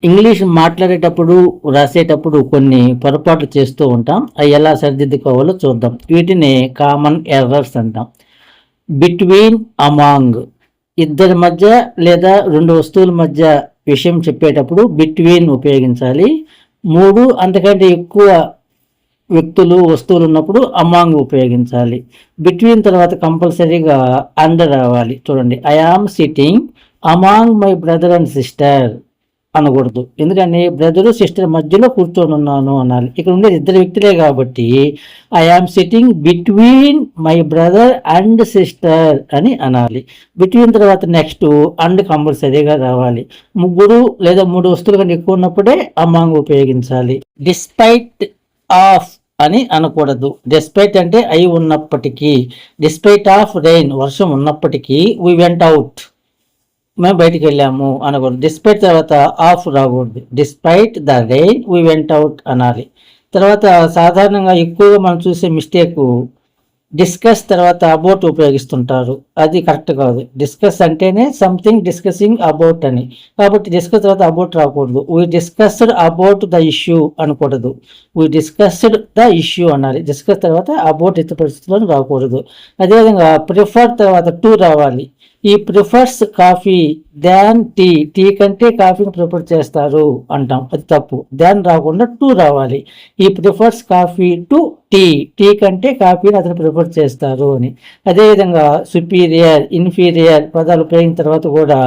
English మాట్లాడేటప్పుడు, రాసేటప్పుడు కొన్ని పొరపాట్లు చేస్తూ ఉంటాం. అవి ఎలా సరిదిద్దుకోవాలో చూద్దాం. వీటిని కామన్ ఎర్రర్స్ అంటాం. బిట్వీన్, అమాంగ్, ఇద్దరి మధ్య లేదా రెండు వస్తువుల మధ్య విషయం చెప్పేటప్పుడు బిట్వీన్ ఉపయోగించాలి. 3 అంతకంటే ఎక్కువ వ్యక్తులు, వస్తువులు ఉన్నప్పుడు అమాంగ్ ఉపయోగించాలి. బిట్వీన్ తర్వాత కంపల్సరీగా అండర్ రావాలి. చూడండి, I am sitting among my brother and sister అనకూడదు. ఎందుకని బ్రదరు సిస్టర్ మధ్యలో కూర్చొని ఉన్నాను అనాలి. ఇక్కడ ఉండేది ఇద్దరు వ్యక్తులే కాబట్టి I am sitting between my brother and sister అని అనాలి. బిట్వీన్ తర్వాత నెక్స్ట్ అండ్ కంపల్సరీగా రావాలి. 3 లేదా 3 వస్తువులు కంటే ఎక్కువ ఉన్నప్పుడే అమాంగ్ ఉపయోగించాలి. డిస్పైట్ ఆఫ్ అని అనకూడదు. డిస్పైట్ అంటే అయి ఉన్నప్పటికీ, డిస్పైట్ ఆఫ్ రెయిన్ వర్షం ఉన్నప్పటికీ వీ వెంట్ అవుట్ మేము బయటికి వెళ్ళాము అనకూడదు. డిస్పైట్ తర్వాత ఆఫ్ రాకూడదు. Despite the rain we went out అనాలి. తర్వాత సాధారణంగా ఎక్కువగా మనం చూసే మిస్టేక్ డిస్కస్ తర్వాత అబౌట్ ఉపయోగిస్తుంటారు. అది కరెక్ట్ కాదు. డిస్కస్ అంటేనే సంథింగ్ డిస్కసింగ్ అబౌట్ అని. కాబట్టి డిస్కస్ తర్వాత అబౌట్ రాకూడదు. We discussed about the issue అనకూడదు. వీ డిస్కస్డ్ ద ఇష్యూ అనాలి. డిస్కస్ తర్వాత అబౌట్ ఇతర పరిస్థితుల్లో రాకూడదు. అదేవిధంగా ప్రిఫర్ తర్వాత టు రావాలి. He prefers coffee than tea, tea కంటే కాఫీని ప్రిఫర్ చేస్తారు అంటాం, అది తప్పు. దాన్ రాకుండా టు రావాలి. He prefers coffee to tea, tea కంటే కాఫీని అతను ప్రిఫర్ చేస్తారు అని. అదేవిధంగా సుపీరియర్, ఇన్ఫీరియర్ పదాలు ఉపయోగించిన తర్వాత కూడా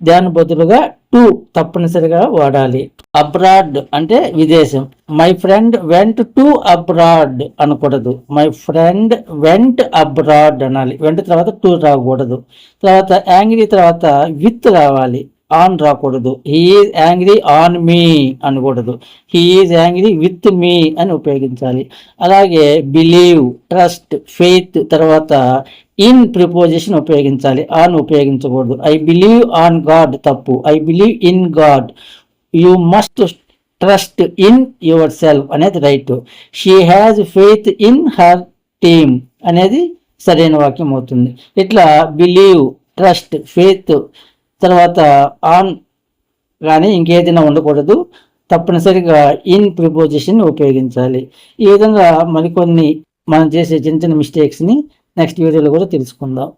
దాని బదులుగా టు తప్పనిసరిగా వాడాలి. అబ్రాడ్ అంటే విదేశం. My friend went to abroad అనకూడదు. మై ఫ్రెండ్ వెంట్ అబ్రాడ్ అనాలి. వెంట తర్వాత టు రాకూడదు. తర్వాత యాంగ్రీ తర్వాత విత్ రావాలి. ఆన్ రాకూడదు. He is angry on me అనకూడదు. He is angry with me అని ఉపయోగించాలి. అలాగే బిలీవ్, ట్రస్ట్, ఫెయిత్ తర్వాత ఇన్ ప్రిపోజిషన్ ఉపయోగించాలి. ఆన్ ఉపయోగించకూడదు. ఐ బిలీవ్ ఆన్ గాడ్ తప్పు. I believe in God. You must trust in yourself అనేది right. She has faith in her team అనేది సరైన వాక్యం అవుతుంది. ఇట్లా బిలీవ్, ట్రస్ట్, ఫెయిత్ తర్వాత ఆన్ కానీ ఇంకేదైనా ఉండకూడదు. తప్పనిసరిగా ఇన్ ప్రిపోజిషన్ ఉపయోగించాలి. ఈ విధంగా మరికొన్ని మనం చేసే చిన్న చిన్న మిస్టేక్స్ని నెక్స్ట్ వీడియోలో కూడా తెలుసుకుందాం.